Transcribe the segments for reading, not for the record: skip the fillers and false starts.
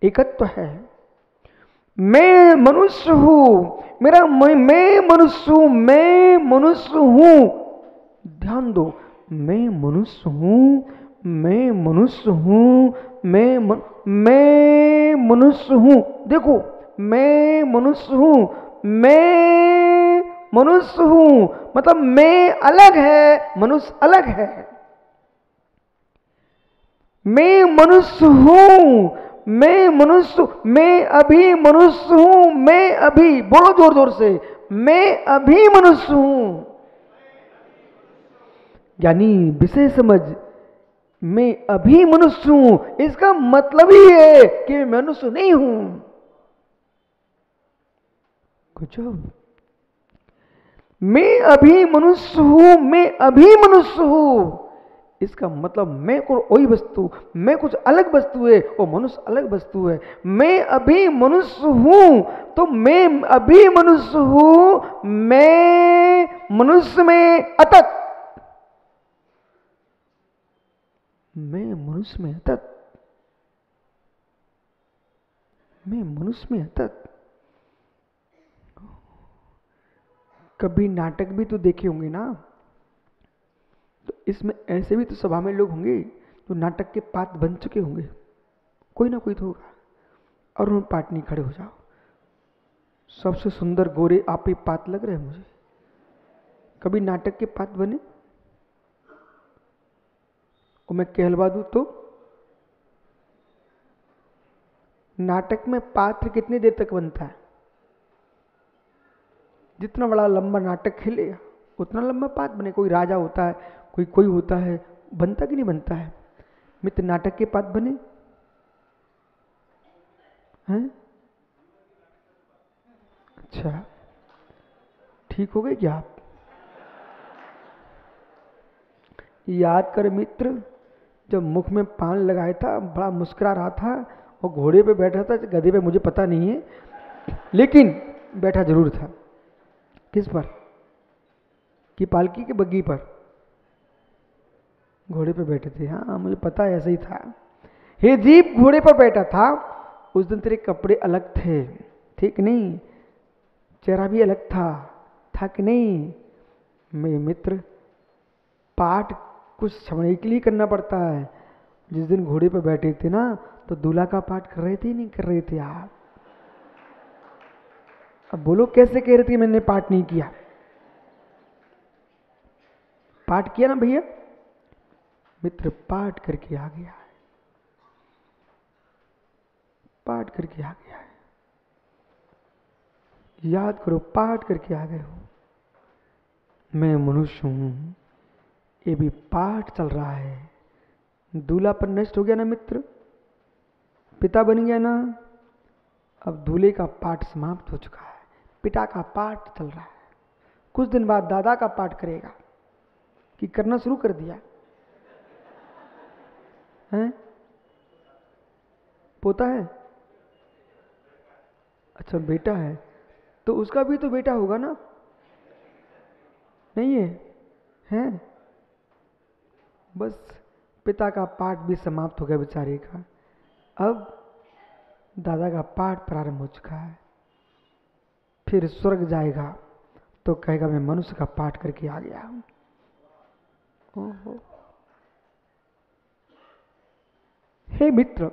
एकत्व है। मैं मनुष्य हूं, मेरा मैं मनुष्य हूं, मैं मनुष्य हूं। ध्यान दो, मैं मनुष्य हूं, मैं मनुष्य हूं, मैं मनुष्य हूं। देखो, मैं मनुष्य हूं, मैं मनुष्य हूं, मतलब मैं अलग है, मनुष्य अलग है। मैं मनुष्य हूं, मैं मनुष्य, मैं अभी मनुष्य हूं, मैं अभी, बोलो जोर जोर से, मैं अभी मनुष्य हूं। यानी विषय समझ, मैं अभी मनुष्य हूं, इसका मतलब ही है कि मैं मनुष्य नहीं हूं। कुछ मैं अभी मनुष्य हूं, मैं अभी मनुष्य हूं, इसका मतलब मैं कोई वस्तु, मैं कुछ अलग वस्तु है और मनुष्य अलग वस्तु है। मैं अभी मनुष्य हूं, तो मैं अभी मनुष्य हूं, मैं मनुष्य में अतत, मैं मनुष्य में अतत, मैं मनुष्य में अतत। कभी नाटक भी तो देखे होंगे ना, तो इसमें ऐसे भी तो सभा में लोग होंगे जो नाटक के पात्र बन चुके होंगे, कोई ना कोई तो होगा। और उन पार्ट नहीं खड़े हो जाओ, सबसे सुंदर गोरे आप ही पात्र लग रहे हैं मुझे। कभी नाटक के पात्र बने और मैं कहलवा दूं तो नाटक में पात्र कितनी देर तक बनता है? जितना बड़ा लंबा नाटक खेलेगा उतना लंबा पात्र बने। कोई राजा होता है, कोई कोई होता है, बनता कि नहीं बनता है? मित्र, नाटक के पात्र बने हैं? अच्छा, ठीक हो गए क्या आप? याद कर मित्र, जब मुख में पान लगाया था बड़ा मुस्कुरा रहा था और घोड़े पे बैठा था, गधे पे मुझे पता नहीं है, लेकिन बैठा जरूर था। किस पर? कि पालकी के बग्गी पर? घोड़े पे बैठे थे, हाँ मुझे पता है, ऐसा ही था। हे जीप, घोड़े पर बैठा था। उस दिन तेरे कपड़े अलग थे, ठीक नहीं? चेहरा भी अलग था कि नहीं? मेरे मित्र, पाठ कुछ समझने के लिए करना पड़ता है। जिस दिन घोड़े पर बैठे थे ना, तो दूल्हा का पाठ कर रहे थे नहीं कर रहे थे आप? अब बोलो कैसे कह रहे थे मैंने पाठ नहीं किया? पाठ किया ना भैया? मित्र, पाठ करके आ गया है, पाठ करके आ गया है। याद करो, पाठ करके आ गए हो। मैं मनुष्य हूं, ये भी पाठ चल रहा है। दूल्हापन नष्ट हो गया ना मित्र, पिता बन गया ना, अब दूल्हे का पाठ समाप्त हो चुका है, पिता का पाठ चल रहा है। कुछ दिन बाद दादा का पाठ करेगा, कि करना शुरू कर दिया है? पोता है? अच्छा, बेटा है, तो उसका भी तो बेटा होगा ना? नहीं है? हैं? बस पिता का पाठ भी समाप्त हो गया बेचारे का। अब दादा का पाठ प्रारंभ हो चुका है। फिर स्वर्ग जाएगा तो कहेगा मैं मनुष्य का पाठ करके आ गया हूं। ओहो, हे मित्र,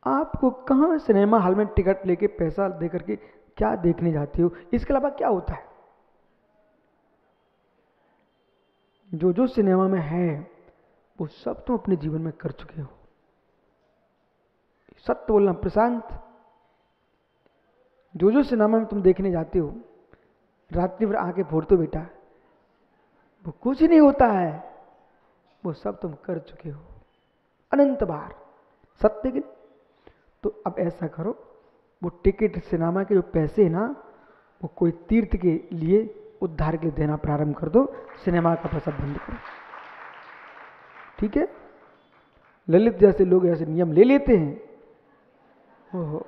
आपको कहां सिनेमा हॉल में टिकट लेके पैसा दे करके क्या देखने जाते हो? इसके अलावा क्या होता है? जो जो सिनेमा में है वो सब तुम अपने जीवन में कर चुके हो। सत्य बोलना प्रशांत, जो जो सिनेमा में तुम देखने जाते हो, रात्रि भर आके फोड़ते हो बेटा, वो कुछ नहीं होता है, वो सब तुम कर चुके हो अनंत बार। सत्य कि नहीं? तो अब ऐसा करो, वो टिकट सिनेमा के जो पैसे है ना, वो कोई तीर्थ के लिए, उद्धार के लिए देना प्रारंभ कर दो। सिनेमा का पैसा बंद करो, ठीक है? ललित जैसे लोग ऐसे नियम ले लेते हैं। ओहो,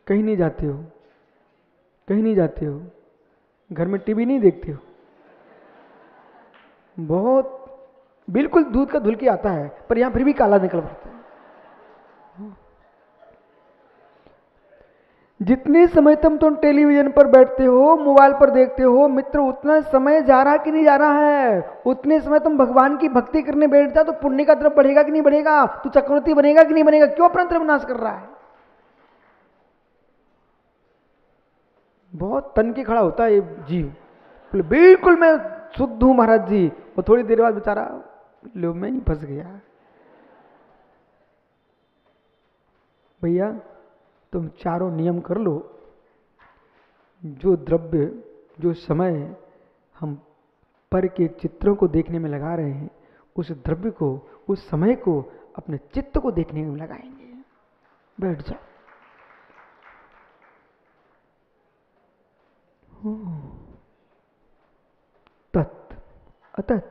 कहीं नहीं जाते हो, कहीं नहीं जाते हो, घर में टीवी नहीं देखते हो? बहुत बिल्कुल दूध का धुल के आता है, पर यहां फिर भी काला निकल पड़ता है। जितने समय तुम टेलीविजन पर बैठते हो, मोबाइल पर देखते हो मित्र, उतना समय जा रहा कि नहीं जा रहा है? उतने समय तुम भगवान की भक्ति करने बैठ जाओ तो पुण्य का द्रव बढ़ेगा कि नहीं बढ़ेगा? तू चक्रवर्ती बनेगा कि नहीं बनेगा? क्यों अपना द्रव्यनाश कर रहा है? बहुत तन के खड़ा होता है ये जीव, बोले बिल्कुल मैं शुद्ध हूं महाराज जी, वो थोड़ी देर बाद बेचारा लो में ही फंस गया। भैया तुम चारों नियम कर लो, जो द्रव्य जो समय हम पर के चित्रों को देखने में लगा रहे हैं, उस द्रव्य को, उस समय को अपने चित्त को देखने में लगाएंगे। बैठ जाओ। तत् अतत्,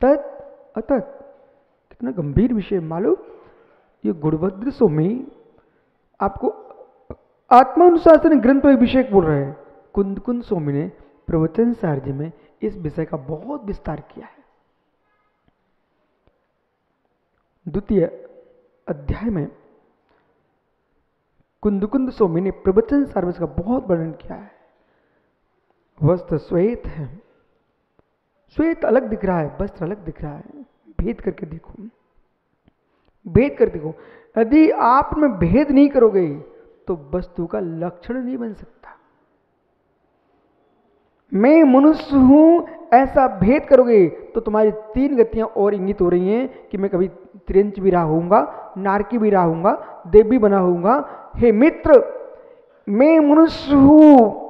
तत् अतत्, कितना गंभीर विषय मालूम। ये गुणभद्र स्वामी आपको आत्मानुशासन ग्रंथ में विषय बोल रहे हैं। कुंद कुंद स्वामी ने प्रवचन सारजी में इस विषय का बहुत विस्तार किया है। द्वितीय अध्याय में कुंद स्वामी ने प्रवचन सार का बहुत वर्णन किया है। वस्त्र श्वेत है, श्वेत अलग दिख रहा है, वस्त्र अलग दिख रहा है। भेद करके देखो, भेद कर देखो। यदि आप में भेद नहीं करोगे तो वस्तु का लक्षण नहीं बन सकता। मैं मनुष्य हूं ऐसा भेद करोगे तो तुम्हारी तीन गतियां और इंगित हो रही हैं कि मैं कभी त्रिंच भी रहा होऊंगा, नारकी भी रहा होऊंगा, देव भी बना होऊंगा। हे मित्र, मैं मनुष्य हूं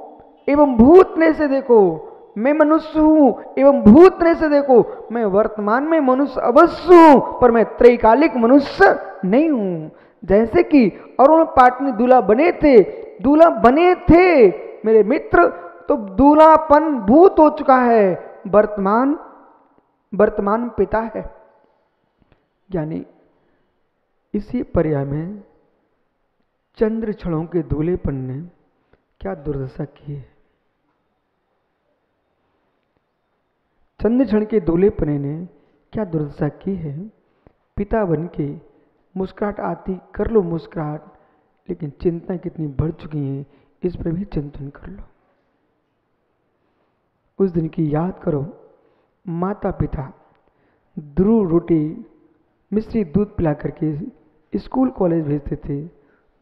एवं भूतने से देखो, मैं मनुष्य हूं एवं भूतने से देखो। मैं वर्तमान में मनुष्य अवश्य हूं, पर मैं त्रैकालिक मनुष्य नहीं हूं। जैसे कि अरुण पाटनी दूल्हा बने थे, दूल्हा बने थे मेरे मित्र, तो दूल्हापन भूत हो चुका है, वर्तमान वर्तमान पिता है। यानी इसी पर्याय में चंद्र छड़ों के दूल्हेपन ने क्या दुर्दशा की है। चंद्र क्षण के दूल्हेपन ने क्या दुर्दशा की है। पिता बन के मुस्कुराहट आती, कर लो मुस्कुराहट, लेकिन चिंताएं कितनी बढ़ चुकी हैं इस पर भी चिंतन कर लो। उस दिन की याद करो, माता पिता दूध रोटी मिश्री दूध पिला करके स्कूल कॉलेज भेजते थे,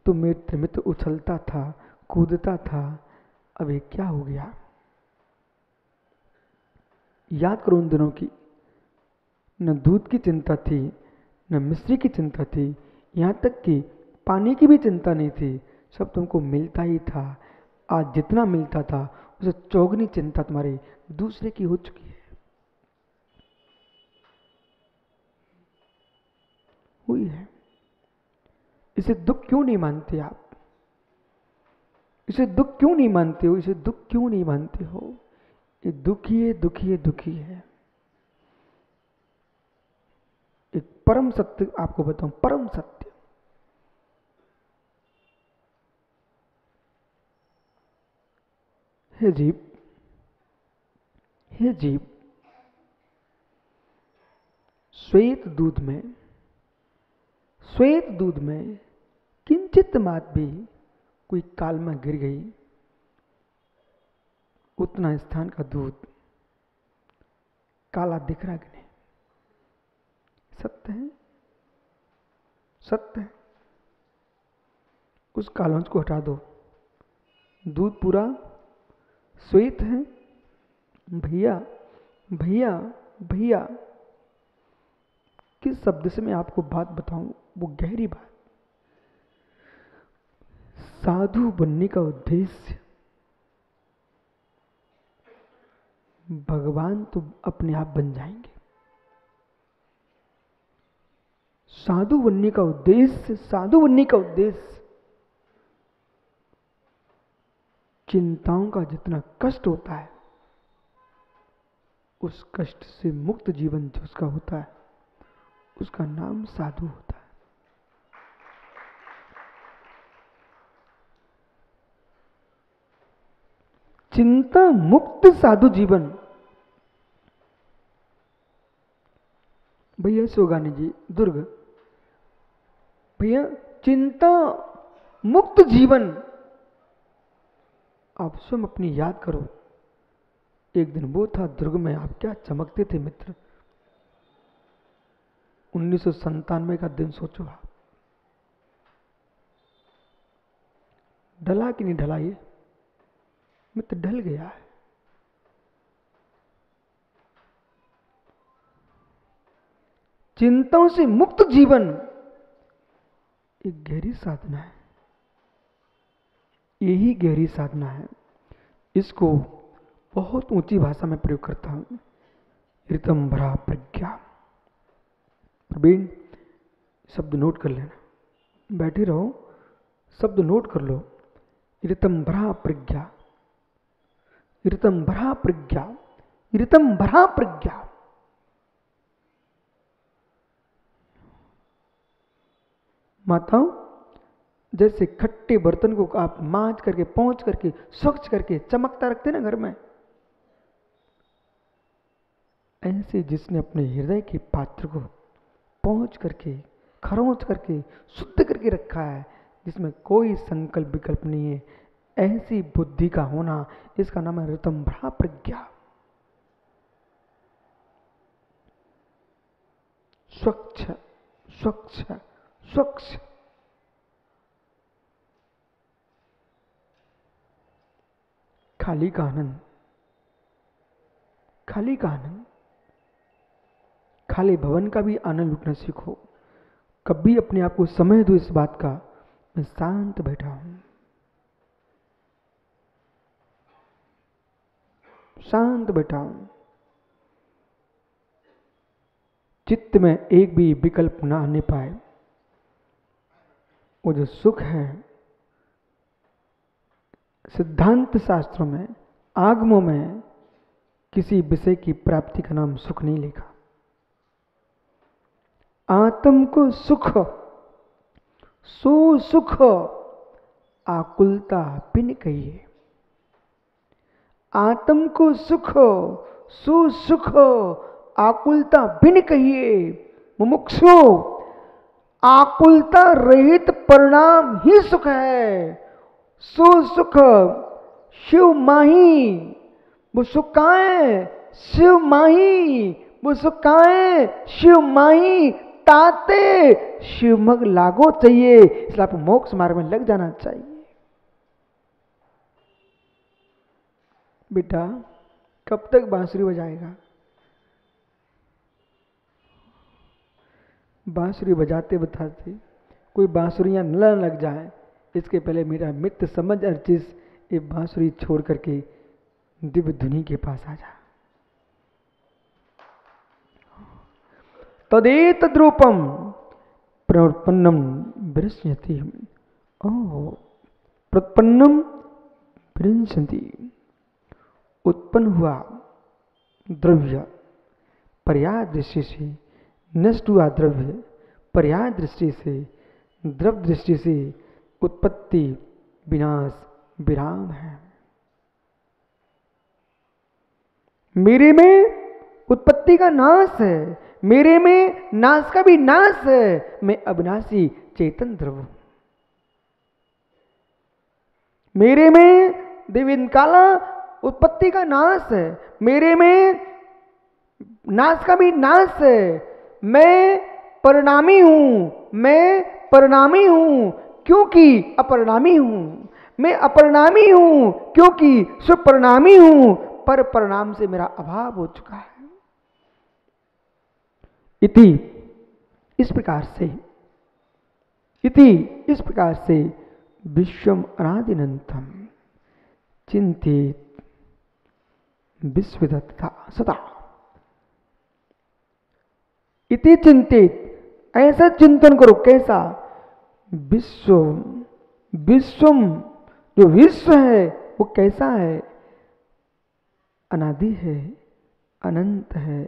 तो मित्र मित्र उछलता था, कूदता था। अब ये क्या हो गया? याद करो उन दिनों की, न दूध की चिंता थी, न मिश्री की चिंता थी, यहाँ तक कि पानी की भी चिंता नहीं थी। सब तुमको मिलता ही था। आज जितना मिलता था उसे चौगनी चिंता तुम्हारी दूसरे की हो चुकी है। हुई है। इसे दुख क्यों नहीं मानते आप? इसे दुख क्यों नहीं मानते हो? इसे दुख क्यों नहीं मानते हो? ये दुखी है, दुखी है, दुखी है। एक परम सत्य आपको बताऊं, परम सत्य। हे जीव, हे जीव, श्वेत दूध में, श्वेत दूध में किंचित मात भी कोई कालमा गिर गई, उतना स्थान का दूध काला दिख रहा कि नहीं? सत्य है, सत्य है। उस कालांश को हटा दो, दूध पूरा श्वेत है। भैया भैया भैया, किस शब्द से मैं आपको बात बताऊं, वो गहरी बात। साधु बनने का उद्देश्य भगवान तो अपने आप बन जाएंगे। साधु बनने का उद्देश्य, साधु बनने का उद्देश्य चिंताओं का जितना कष्ट होता है, उस कष्ट से मुक्त जीवन जो उसका होता है, उसका नाम साधु होता है। चिंता मुक्त साधु जीवन। भैया सोगानी जी, दुर्ग भैया, चिंता मुक्त जीवन। आप स्वयं अपनी याद करो, एक दिन वो था दुर्ग में, आप क्या चमकते थे मित्र। 1997 का दिन सोचो आप, ढला कि नहीं ढला ये मित्र? ढल गया है। चिंताओं से मुक्त जीवन एक गहरी साधना है, यही गहरी साधना है। इसको बहुत ऊंची भाषा में प्रयोग करता हूं, ऋतंभरा प्रज्ञा। प्रवीण शब्द नोट कर लेना, बैठे रहो, शब्द नोट कर लो। ऋतंभरा प्रज्ञा, ऋतंभरा प्रज्ञा, ऋतंभरा प्रज्ञा। माताओं, जैसे खट्टे बर्तन को आप मांज करके, पहुंच करके, स्वच्छ करके चमकता रखते ना घर में, ऐसे जिसने अपने हृदय के पात्र को पहुंच करके, खरोंच करके, शुद्ध करके रखा है, जिसमें कोई संकल्प विकल्प नहीं है, ऐसी बुद्धि का होना, इसका नाम है ऋतंभरा प्रज्ञा। स्वच्छ स्वच्छ स्वच्छ। खाली का आनंद, खाली का आनंद, खाली भवन का भी आनंद लुटना सीखो। कभी अपने आप को समय दो इस बात का, मैं शांत बैठा हूं, शांत बैठा हूं, चित्त में एक भी विकल्प ना आने पाए। वो जो सुख है, सिद्धांत शास्त्रों में, आगमों में किसी विषय की प्राप्ति का नाम सुख नहीं लिखा। आत्म को सुख, सो सुख आकुलता बिन कहिए। आत्म को सुख, सो सुख आकुलता बिन कहिए। मुमुक्षु, आकुलता रहित परिणाम ही सुख है। सो सुख शिव माही, वो सुख कहाँ है? शिव माही, वो सुख कहाँ है? शिव माही। ताते शिवमग लागो चाहिए, इसलिए आपको मोक्ष मार्ग में लग जाना चाहिए। बेटा कब तक बांसुरी बजाएगा? बांसुरी बजाते बजाते कोई बांसुरियां न लग जाए, इसके पहले मेरा मित्र समझ हर चीज ये बांसुरी छोड़ करके दिव्य धुनी के पास आ जा। तदेतद्रूपम प्रपन्नम विरस्यति, प्रपन्नम विरस्यति। उत्पन्न हुआ द्रव्य पर्याय दृष्टि से, नष्ट हुआ द्रव्य पर्याय दृष्टि से, द्रव्य दृष्टि से उत्पत्ति विनाश विराम है। मेरे में उत्पत्ति का नाश है, मेरे में नाश का भी नाश है। मैं अविनाशी चेतन ध्रुव हूं। मेरे में दिव्य काला उत्पत्ति का नाश है, मेरे में नाश का भी नाश है। मैं परिणामी हूं, मैं परिणामी हूं क्योंकि अपरिणामी हूं। मैं अपरिणामी हूं क्योंकि स्वपरिणामी हूं, पर परिणाम से मेरा अभाव हो चुका है। इति इस प्रकार से, इति इस प्रकार से विश्वम अनादिनंतम चिंतित विश्वदत्ता सदा। इति चिंतित, ऐसा चिंतन करो। कैसा? विश्व, विश्वम जो विश्व है वो कैसा है? अनादि है, अनंत है,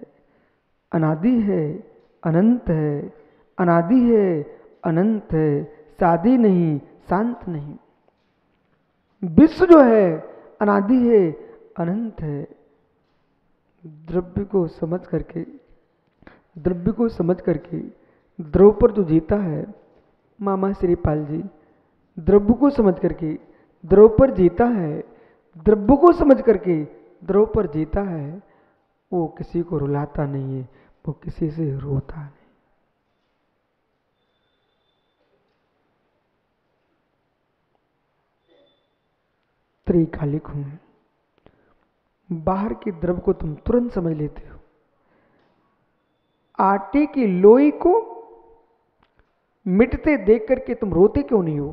अनादि है, अनंत है, अनादि है, अनंत है, सादी नहीं, शांत नहीं। विश्व जो है अनादि है, अनंत है। द्रव्य को समझ करके, द्रव्य को समझ करके द्रव पर जो जीता है, मामा श्रीपाल जी, द्रव्य को समझ करके द्रव्य पर जीता है, द्रव्य को समझ करके द्रव्य पर जीता है, वो किसी को रुलाता नहीं है, वो किसी से रोता नहीं। त्रिकालिक हूं, बाहर के द्रव्य को तुम तुरंत समझ लेते हो। आटे की लोई को मिटते देख करके तुम रोते क्यों नहीं हो?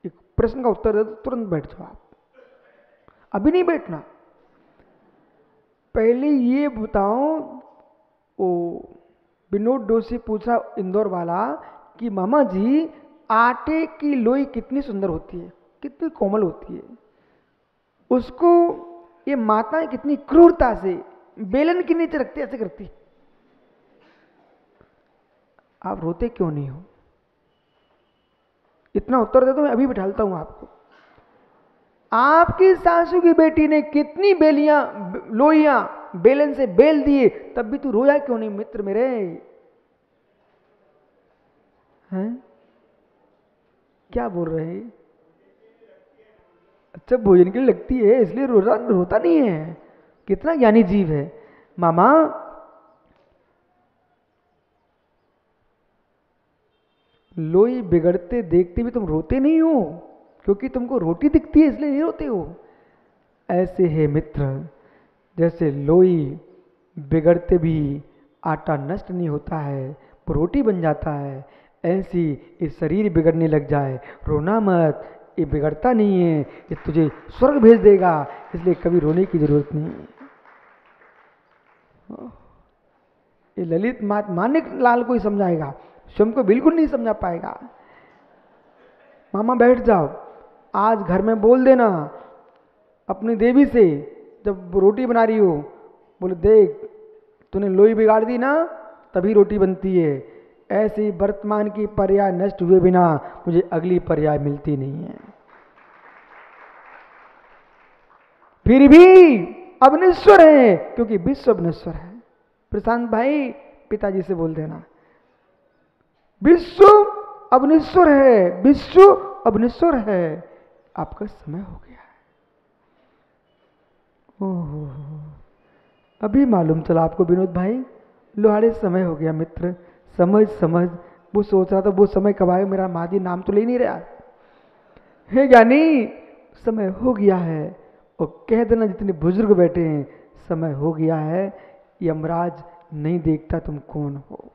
एक प्रश्न का उत्तर दे दो, तुरंत बैठ जाओ आप। अभी नहीं बैठना, पहले ये बताओ। ओ विनोद जोशी पूछा इंदौर वाला कि मामा जी आटे की लोई कितनी सुंदर होती है, कितनी कोमल होती है, उसको ये माताएं कितनी क्रूरता से बेलन के नीचे रखती, ऐसे करती, आप रोते क्यों नहीं हो? इतना उत्तर दे दो, मैं अभी बिठालता हूं आपको। आपकी सासू की बेटी ने कितनी बेलियां लोइयां बेलन से बेल दिए, तब भी तू रोया क्यों नहीं मित्र मेरे? हैं क्या बोल रहे हैं? अच्छा, भोजन के लिए लगती है इसलिए रोता नहीं है। कितना ज्ञानी जीव है मामा। लोई बिगड़ते देखते भी तुम रोते नहीं हो, क्योंकि तुमको रोटी दिखती है इसलिए नहीं रोते हो। ऐसे है मित्र, जैसे लोई बिगड़ते भी आटा नष्ट नहीं होता है, वो रोटी बन जाता है, ऐसी ये शरीर बिगड़ने लग जाए, रोना मत, ये बिगड़ता नहीं है, ये तुझे स्वर्ग भेज देगा, इसलिए कभी रोने की जरूरत नहीं। ये ललित मानिक लाल को ही समझाएगा, स्वयं को बिल्कुल नहीं समझा पाएगा। मामा बैठ जाओ, आज घर में बोल देना अपनी देवी से, जब रोटी बना रही हो, बोले देख तूने लोई बिगाड़ दी ना, तभी रोटी बनती है। ऐसी वर्तमान की पर्याय नष्ट हुए बिना मुझे अगली पर्याय मिलती नहीं है। फिर भी अब निश्वर है, क्योंकि विश्व अब नश्वर है। प्रशांत भाई पिताजी से बोल देना, विश्व अब निश्वर है, विश्व अब निश्वर है, आपका समय हो गया है। ओहो, अभी मालूम चला आपको विनोद भाई, लोहाड़े समय हो गया मित्र। समझ समझ, वो सोच रहा था वो समय कब आए, मेरा मादी नाम तो ले नहीं रहा है ज्ञानी, समय हो गया है। और कह देना जितने बुजुर्ग बैठे हैं, समय हो गया है, यमराज नहीं देखता तुम कौन हो।